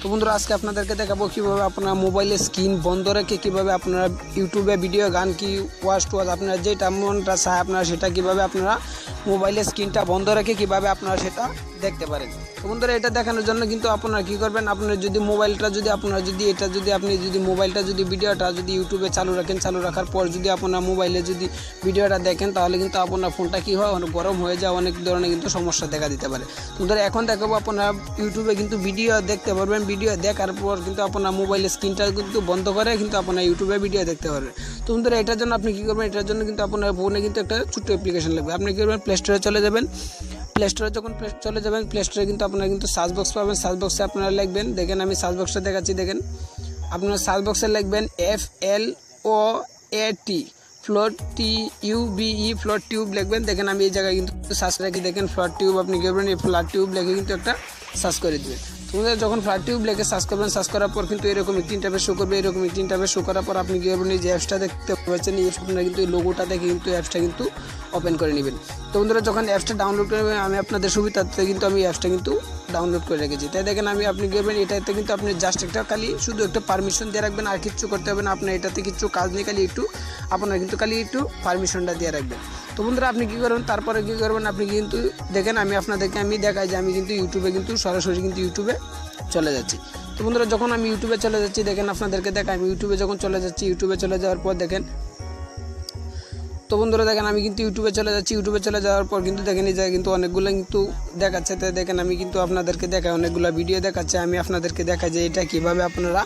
তো বন্ধুরা আজকে আপনাদেরকে দেখাবো কীভাবে আপনার মোবাইলের স্ক্রিন বন্ধ রেখে কীভাবে আপনারা ইউটিউবে ভিডিও গান কি ওয়াচ টু ওয়াচ আপনারা যেটা মনটা চায় আপনারা সেটা কীভাবে আপনারা মোবাইলের স্ক্রিনটা বন্ধ রেখে কীভাবে আপনারা সেটা দেখতে পারেন। তো বন্ধুরা এটা দেখানোর জন্য কিন্তু আপনারা কী করবেন, আপনার যদি মোবাইলটা যদি আপনারা যদি এটা যদি আপনি যদি মোবাইলটা যদি ভিডিওটা যদি ইউটিউবে চালু রাখেন, চালু রাখার পর যদি আপনার মোবাইলে যদি ভিডিওটা দেখেন তাহলে কিন্তু আপনার ফোনটা কী হয় অনেক গরম হয়ে যায়, অনেক ধরনের কিন্তু সমস্যা দেখা দিতে পারে। তো বন্ধুরা এখন দেখাবো আপনারা ইউটিউবে কিন্তু ভিডিও দেখতে পারবেন, ভিডিও দেখার পর কিন্তু আপনার মোবাইলের স্ক্রিনটা কিন্তু বন্ধ করে কিন্তু আপনার ইউটিউবে ভিডিও দেখতে পারবেন। তো বন্ধুরা এটার জন্য আপনি কী করবেন, এটার জন্য কিন্তু আপনার ফোনে কিন্তু একটা ছোট্ট অ্যাপ্লিকেশন লাগবে। আপনি কী করবেন, প্লে স্টোরে চলে যাবেন, প্লে স্টোরে যখন চলে যাবেন প্লে স্টোরে কিন্তু আপনারা কিন্তু সার্চ বক্স পাবেন, সার্চ বক্সে আপনারা লিখবেন, দেখেন আমি সার্চ বক্সটা দেখাচ্ছি, দেখেন আপনারা সার্চ বক্সে লিখবেন FLOAT float TUBE float tube লিখবেন। দেখেন আমি এই জায়গায় কিন্তু সার্চ রাখি, দেখেন ফ্লোট টিউব আপনি কী করবেন, এই ফ্লোট টিউব লিখে কিন্তু একটা সার্চ করে দেবেন। তোমাদের যখন ফ্ল্যাট টিউব লিখে সার্চ করবেন, সার্চ করার পর কিন্তু এরকম একটি ইন্টারফেস শো করবে, এরকম একটি ইন্টারফেস শো করার পর আপনি কী করবেন, এই যে অ্যাপসটা দেখতে পাচ্ছেন এই আপনারা কিন্তু এই লোগোটা দেখে কিন্তু অ্যাপসটা কিন্তু ওপেন করে নেবেন। তো বন্ধুরা যখন অ্যাপসটা ডাউনলোড করে নেবেন, আমি আপনাদের সুবিধার্থে কিন্তু আমি অ্যাপসটা কিন্তু ডাউনলোড করে রেখেছি। তাই দেখেন আমি আপনি কী করবেন, এটাতে কিন্তু আপনি জাস্ট একটা খালি শুধু একটা পারমিশন দিয়ে রাখবেন, আর কিচ্ছু করতে হবে না আপনার, এটাতে কিছু কাজ নেই, খালি একটু আপনার কিন্তু খালি একটু পারমিশনটা দিয়ে রাখবেন। তো বন্ধুরা আপনি কী করবেন, তারপরে কী করবেন, আপনি কিন্তু দেখেন আমি আপনাদেরকে আমি দেখাই যে আমি কিন্তু ইউটিউবে কিন্তু সরাসরি কিন্তু ইউটিউবে চলে যাচ্ছি। তো বন্ধুরা যখন আমি ইউটিউবে চলে যাচ্ছি, দেখেন আপনাদেরকে দেখাই আমি ইউটিউবে যখন চলে যাচ্ছি, ইউটিউবে চলে যাওয়ার পর দেখেন, তো বন্ধুরা দেখেন আমি কিন্তু ইউটিউবে চলে যাচ্ছি, ইউটিউবে চলে যাওয়ার পর কিন্তু দেখেন এই জায়গায় কিন্তু অনেকগুলো কিন্তু দেখাচ্ছে। তাই দেখেন আমি কিন্তু আপনাদেরকে দেখাই অনেকগুলো ভিডিও দেখাচ্ছে, আমি আপনাদেরকে দেখাই যে এটা কীভাবে আপনারা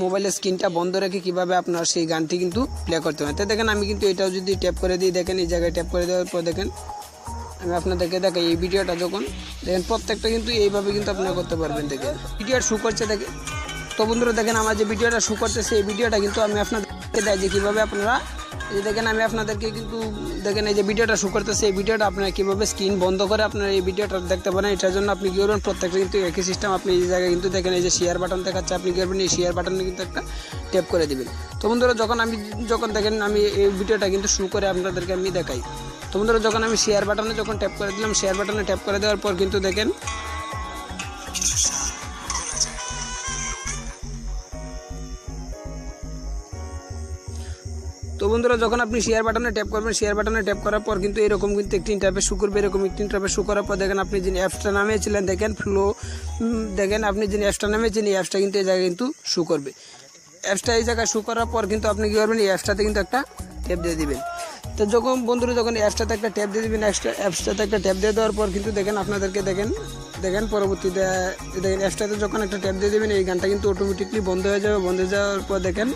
মোবাইলের স্ক্রিনটা বন্ধ রেখে কীভাবে আপনার সেই গানটি কিন্তু প্লে করতে হয়। তাই দেখেন আমি কিন্তু এটাও যদি ট্যাপ করে দিই, দেখেন এই জায়গায় ট্যাপ করে দেওয়ার পর দেখেন আমি আপনাদেরকে দেখাই এই ভিডিওটা যখন দেখেন প্রত্যেকটা কিন্তু এইভাবে কিন্তু আপনারা করতে পারবেন। দেখেন ভিডিও শু করছে দেখেন। তো বন্ধুরা দেখেন আমার যে ভিডিওটা শু করছে সেই ভিডিওটা কিন্তু আমি আপনাদেরকে দেয় যে কীভাবে আপনারা এই দেখেন আমি আপনাদেরকে কিন্তু দেখেন এই যে ভিডিওটা শু করতেছে এই ভিডিওটা আপনারা কীভাবে স্ক্রিন বন্ধ করে আপনারা এই ভিডিওটা দেখতে পারেন। এটার জন্য আপনি কী করবেন, প্রত্যেকটা কিন্তু একই সিস্টেম। আপনি এই জায়গায় কিন্তু দেখেন এই যে শেয়ার বাটন দেখাচ্ছে, আপনি কী করবেন এই শেয়ার বাটনে কিন্তু একটা ট্যাপ করে দেবেন। তো বন্ধুরা যখন দেখেন আমি এই ভিডিওটা কিন্তু শু করে আপনাদেরকে আমি দেখাই। তো বন্ধুরা যখন আমি শেয়ার বাটনে যখন ট্যাপ করে দিলাম, শেয়ার বাটনে ট্যাপ করে দেওয়ার পর কিন্তু দেখেন তো বন্ধুরা যখন আপনি শেয়ার বাটনে ট্যাপ করবেন, শেয়ার বাটনে ট্যাপ করার পর কিন্তু এরকম কিন্তু একটি ইন্টারফেস শো করবে, এরকম একটি ইন্টারফেস শো করার পর দেখেন আপনি যে অ্যাপসটা নামিয়েছিলেন দেখেন ফ্লো, দেখেন আপনি যে অ্যাপসটা নামিয়েছেন এই অ্যাপসটা কিন্তু এই জায়গায় কিন্তু শো করবে। অ্যাপসটা এই জায়গায় শো করার পর কিন্তু আপনি কী করবেন, এই অ্যাপসটাতে কিন্তু একটা ট্যাপ দিয়ে দিবেন। তো যখন বন্ধুরা যখন অ্যাপসটাতে একটা ট্যাপ দিয়ে দেবেন, অ্যাপসটাতে একটা ট্যাপ দিয়ে দেওয়ার পর কিন্তু দেখেন আপনাদেরকে দেখেন পরবর্তীতে দেখেন অ্যাপসটাতে যখন একটা ট্যাপ দিয়ে দেবেন এই গানটা কিন্তু অটোমেটিকলি বন্ধ হয়ে যাবে। বন্ধ হয়ে যাওয়ার পর দেখেন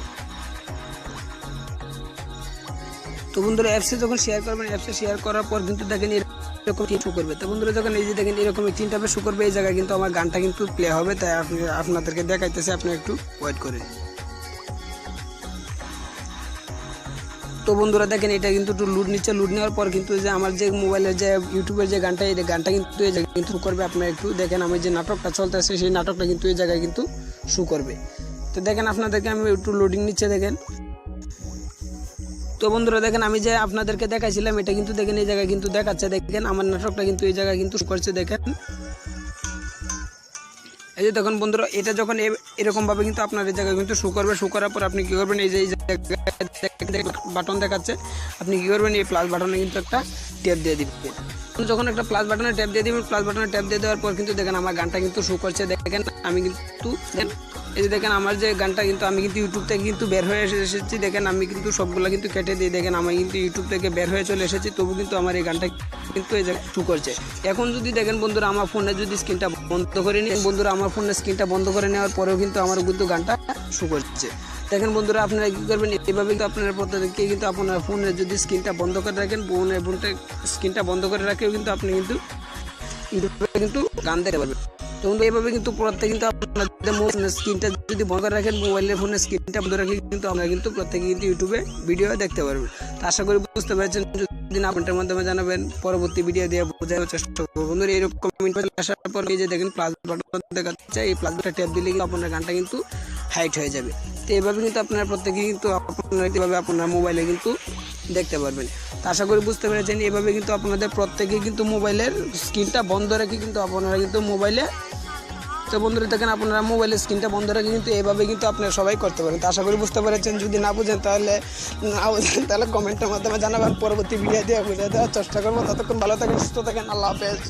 তো বন্ধুরা অ্যাপসে যখন শেয়ার করবেন, অ্যাপসে শেয়ার করার পর কিন্তু দেখেন এরকম শো করবে। তো বন্ধুরা যখন এই যে দেখেন এরকম তিনটাবে শো করবে এই জায়গায় কিন্তু আমার গানটা কিন্তু প্লে হবে। তাই আপনাদেরকে দেখাইতেছে, আপনি একটু ওয়েট করেন। তো বন্ধুরা দেখেন এটা কিন্তু একটু লুড নিচ্ছে, লুড নেওয়ার পর কিন্তু যে আমার যে মোবাইলের যে ইউটিউবের যে গানটা এই গানটা কিন্তু এই জায়গায় কিন্তু শো করবে। আপনারা একটু দেখেন আমার যে নাটকটা চলতেছে সেই নাটকটা কিন্তু এই জায়গায় কিন্তু শো করবে। তো দেখেন আপনাদেরকে আমি একটু লোডিং নিচ্ছে দেখেন। তো বন্ধুরা দেখেন আমি যে আপনাদেরকে দেখাইছিলাম এটা কিন্তু দেখেন এই জায়গায় কিন্তু দেখাচ্ছে, দেখেন আমার নাটকটা কিন্তু এই জায়গায় কিন্তু শো করছে। দেখেন এই যে দেখুন বন্ধুরা এটা যখন এরকমভাবে কিন্তু আপনার এই জায়গায় কিন্তু শো করবে। শো করার পর আপনি কী করবেন, এই যে বাটন দেখাচ্ছে আপনি কী করবেন, এই প্লাস বাটনে কিন্তু একটা ট্যাপ দিয়ে দিবেন। যখন একটা প্লাস বাটনে ট্যাপ দিয়ে দিবেন, প্লাস বাটনে ট্যাপ দিয়ে দেওয়ার পর কিন্তু দেখেন আমার গানটা কিন্তু শো করছে। দেখেন আমি কিন্তু এই যে দেখেন আমার যে গানটা কিন্তু আমি কিন্তু ইউটিউব থেকে কিন্তু বের হয়ে এসেছি। দেখেন আমি কিন্তু সবগুলো কিন্তু কেটে দিই, দেখেন আমি কিন্তু ইউটিউব থেকে বের হয়ে চলে এসেছি, তবু কিন্তু আমার এই গানটা কিন্তু এই জায়গায় শো করছে। এখন যদি দেখেন বন্ধুরা আমার ফোনে যদি স্ক্রিনটা বন্ধ করে নিন, বন্ধুরা আমার ফোনের স্ক্রিনটা বন্ধ করে নেওয়ার পরেও কিন্তু আমার কিন্তু গানটা শো করছে। দেখেন বন্ধুরা আপনারা কী করবেন, এইভাবে কিন্তু আপনারা প্রত্যেককে কিন্তু আপনার ফোনের যদি স্ক্রিনটা বন্ধ করে রাখেন, ফোনটা স্ক্রিনটা বন্ধ করে রাখেও কিন্তু আপনি কিন্তু ইউটিউবে কিন্তু গান দেখতে পারবেন। তো এইভাবে কিন্তু প্রত্যেকে কিন্তু আপনাদের স্ক্রিনটা যদি বন্ধ করে রাখেন, মোবাইলের ফোনের স্ক্রিনটা বন্ধ রাখে কিন্তু আমরা কিন্তু প্রত্যেকে কিন্তু ইউটিউবে ভিডিও দেখতে পারবেন। তো আশা করি বুঝতে পেরেছেন, যদি আপনাদের মাধ্যমে জানাবেন পরবর্তী ভিডিও দিয়ে বোঝানোর চেষ্টা করবো। বন্ধুরা এইরকম কমেন্ট আসার পর এই যে দেখেন প্লাস বাটন দেখাচ্ছে, এই প্লাস বাটন ট্যাপ দিলে কিন্তু আপনার গানটা কিন্তু হাইট হয়ে যাবে। তো এইভাবে কিন্তু আপনারা প্রত্যেকে কিন্তু এইভাবে আপনার মোবাইলে কিন্তু দেখতে পারবেন। তো আশা করি বুঝতে পেরেছেন, এভাবে কিন্তু আপনাদের প্রত্যেকে কিন্তু মোবাইলের স্ক্রিনটা বন্ধ রেখে কিন্তু আপনারা কিন্তু মোবাইলে তো বন্ধুরা দেখেন আপনারা মোবাইলের স্ক্রিনটা বন্ধ রেখে কিন্তু এইভাবে কিন্তু আপনারা সবাই করতে পারেন। তো আশা করি বুঝতে পেরেছেন, যদি না বুঝেন তাহলে কমেন্টের মাধ্যমে জানাবেন, পরবর্তী ভিডিও দিয়ে বুঝে দেওয়ার চেষ্টা করবো। ততক্ষণ ভালো থাকেন, সুস্থ থাকেন, আল্লাহ হাফেজ।